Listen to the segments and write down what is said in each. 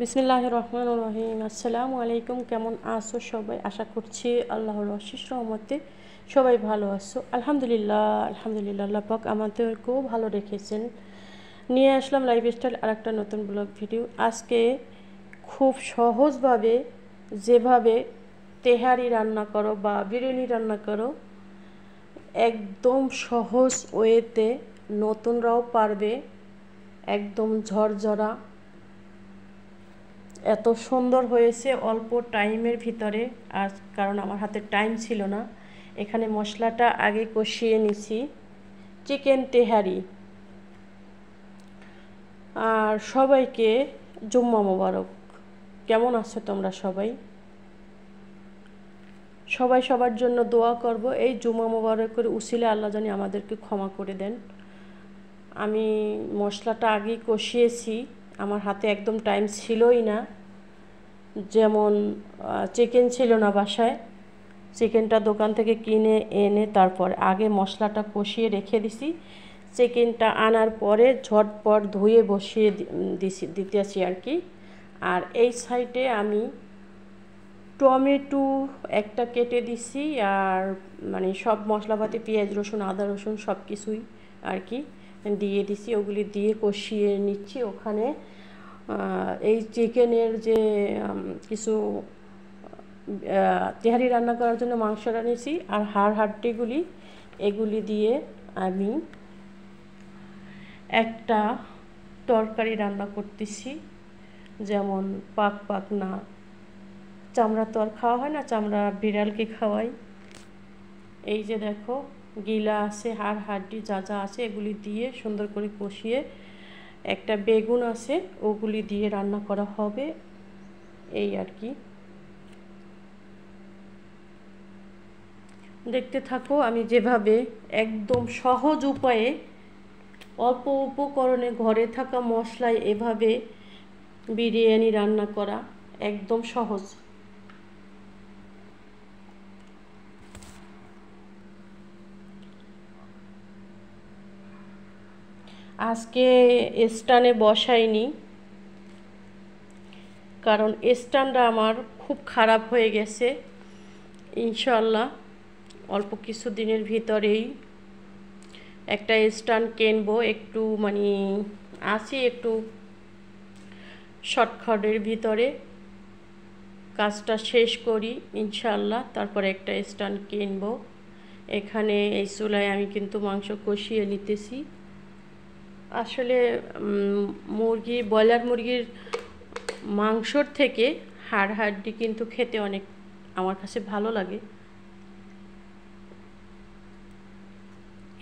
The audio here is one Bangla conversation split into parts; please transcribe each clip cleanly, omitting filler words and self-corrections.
বিসমিল্লাহির রহমানির রহিম। আসসালামু আলাইকুম। কেমন আছো সবাই? আশা করছি আল্লাহর অশেষ রহমতে সবাই ভালো আছো। আলহামদুলিল্লাহ আলহামদুলিল্লাহ, আল্লাহ পাক আমাদেরকেও ভালো রেখেছেন। নিয়ে আসলাম লাইফস্টাইল আর একটা নতুন ব্লগ ভিডিও। আজকে খুব সহজভাবে যেভাবে তেহারি রান্না করো বা বিরিয়ানি রান্না করো, একদম সহজ ওয়েতে নতুনরাও পারবে, একদম ঝরঝরা, এত সুন্দর হয়েছে অল্প টাইমের ভিতরে। আর কারণ আমার হাতে টাইম ছিল না, এখানে মশলাটা আগে কষিয়ে নিছি। চিকেন তেহারি। আর সবাইকে জুম্মা মোবারক। কেমন আছো তোমরা সবাই? সবাই সবার জন্য দোয়া করব, এই জুম্মা মোবারকের উসিলে আল্লাহ জানি আমাদেরকে ক্ষমা করে দেন। আমি মশলাটা আগেই কষিয়েছি, আমার হাতে একদম টাইম ছিলই না। যেমন চিকেন ছিল না বাসায়, চিকেনটা দোকান থেকে কিনে এনে তারপর আগে মশলাটা কষিয়ে রেখে দিছি। চিকেনটা আনার পরে ঝটপট ধুয়ে বসিয়ে দিতেছি আর কি। আর এই সাইডে আমি টমেটো একটা কেটে দিছি, আর মানে সব মশলাপাতি পেঁয়াজ রসুন আদা রসুন সব কিছুই আর কি দিয়ে দিছি। ওগুলি দিয়ে কষিয়ে নিচ্ছি। ওখানে এই চিকেনের যে কিছু তেহারি রান্না করার জন্য মাংসটা নিয়েছি, আর হাড্ডিগুলি এগুলি দিয়ে আমি একটা তরকারি রান্না করতেছি। যেমন পাক না, চামড়া তো আর খাওয়া হয় না, চামড়া বিড়ালকে খাওয়াই। এই যে দেখো, গিলা আছে, হাড্ডি যা যা আছে এগুলি দিয়ে সুন্দর করে কষিয়ে, একটা বেগুন আছে ওগুলি দিয়ে রান্না করা হবে এই আর কি। দেখতে থাকো আমি যেভাবে একদম সহজ উপায়ে অল্প উপকরণে ঘরে থাকা মশলায় এভাবে বিরিয়ানি রান্না করা, একদম সহজ। আজকে স্ট্যান্ডে বসাইনি, কারণ স্ট্যান্ডটা আমার খুব খারাপ হয়ে গেছে। ইনশাআল্লাহ অল্প কিছু দিনের ভিতরেই একটা স্ট্যান্ড কিনবো। একটু মানে আছি একটু শর্টকাটের ভিতরে, কাজটা শেষ করি ইনশাআল্লাহ, তারপরে একটা স্ট্যান্ড কিনবো। এখানে এই চুলায় আমি কিন্তু মাংস কষিয়ে নিতেছি। আসলে ব্রয়লার মুরগির মাংসর থেকে হাড্ডি কিন্তু খেতে অনেক আমার কাছে ভালো লাগে।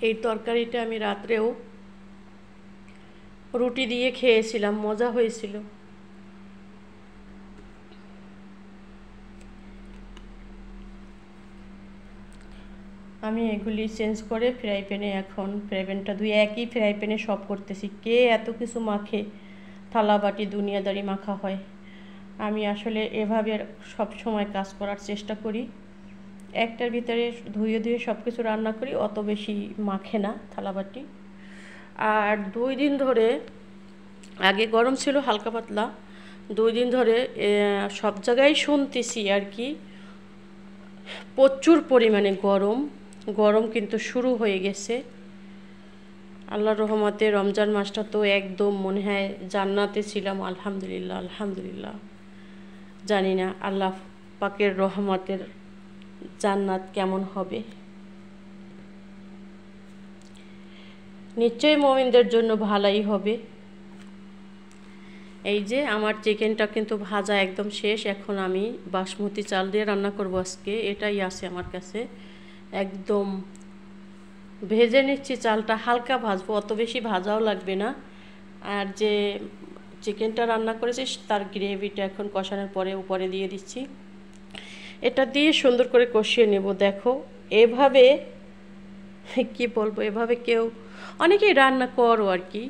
এই তরকারিটা আমি রাত্রেও রুটি দিয়ে খেয়েছিলাম, মজা হয়েছিল। আমি এগুলি চেঞ্জ করে ফ্রাই প্যানে, এখন ফ্রাই প্যানটা ধুয়ে একই ফ্রাই প্যানে সব করতেছি। কে এত কিছু মাখে, থালা বাটি দুনিয়াদারি মাখা হয়। আমি আসলে এভাবে সব সময় কাজ করার চেষ্টা করি, একটার ভিতরে ধুয়ে সব কিছু রান্না করি, অত বেশি মাখে না থালাবাটি। আর 2 দিন ধরে, আগে গরম ছিল হালকা পাতলা, 2 দিন ধরে সব জায়গায় শুনতেছি আর কি প্রচুর পরিমাণে গরম কিন্তু শুরু হয়ে গেছে। আল্লাহর রহমতে রমজান মাসটা তো একদম মনে হয় জান্নাতে ছিলাম। আলহামদুলিল্লাহ আলহামদুলিল্লাহ। জানি না আল্লাহ পাকের রহমতের জান্নাত কেমন হবে, নিশ্চয়ই মুমিনদের জন্য ভালোই হবে। এই যে আমার চিকেনটা কিন্তু ভাজা একদম শেষ। এখন আমি বাসমতি চাল দিয়ে রান্না করব আজকে, এটাই আছে আমার কাছে। একদম ভেজে নিচ্ছি চালটা, হালকা ভাজবো, অত বেশি ভাজাও লাগবে না। আর যে চিকেনটা রান্না করেছি তার গ্রেভিটা এখন কষানোর পরে উপরে দিয়ে দিচ্ছি। এটা দিয়ে সুন্দর করে কষিয়ে নেব। দেখো এভাবে কি বলবো, এভাবে কেউ অনেকেই রান্না করো আর কি,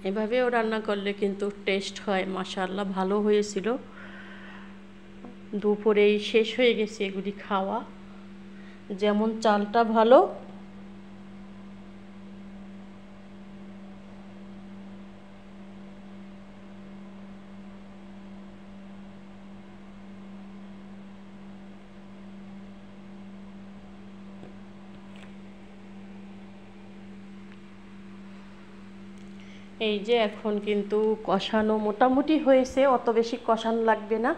এভাবেও রান্না করলে কিন্তু টেস্ট হয়। মাশাআল্লাহ ভালো হয়েছিল। দুপুরেই শেষ হয়ে গেছে এগুলি খাওয়া, যেমন চালটা ভালো। এই যে এখন কিন্তু কষানো মোটামুটি হয়েছে, অত বেশি কষানো লাগবে না।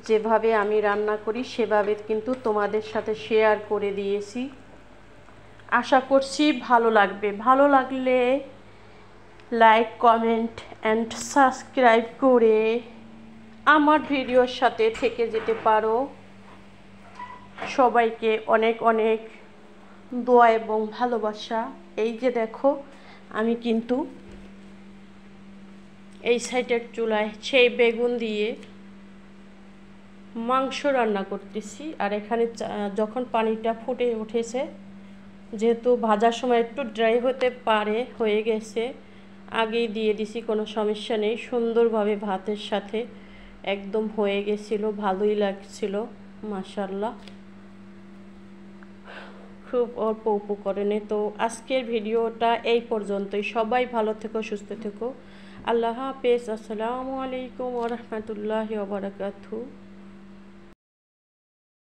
যেভাবে আমি রান্না করি সেভাবে কিন্তু তোমাদের সাথে শেয়ার করে দিয়েছি। আশা করছি ভালো লাগবে। ভালো লাগলে লাইক, কমেন্ট অ্যান্ড সাবস্ক্রাইব করে আমার ভিডিওর সাথে থেকে যেতে পারো। সবাইকে অনেক অনেক দোয়া এবং ভালোবাসা। এই যে দেখো, আমি কিন্তু এই সাইডের চুলায় সেই বেগুন দিয়ে মাংস রান্না করতেছি। আর এখানে যখন পানিটা ফুটে উঠেছে, যেহেতু ভাজার সময় একটু ড্রাই হতে পারে, হয়ে গেছে, আগেই দিয়ে দিছি, কোনো সমস্যা নেই। সুন্দরভাবে ভাতের সাথে একদম হয়ে গেছিল, ভালোই লাগছিল মাশাআল্লাহ। খুব অল্প উপকরণে। তো আজকের ভিডিওটা এই পর্যন্তই। সবাই ভালো থেকো, সুস্থ থেকো। আল্লাহ হাফেজ। আসসালামু আলাইকুম ওয়া রাহমাতুল্লাহি ওয়া বারাকাতুহু।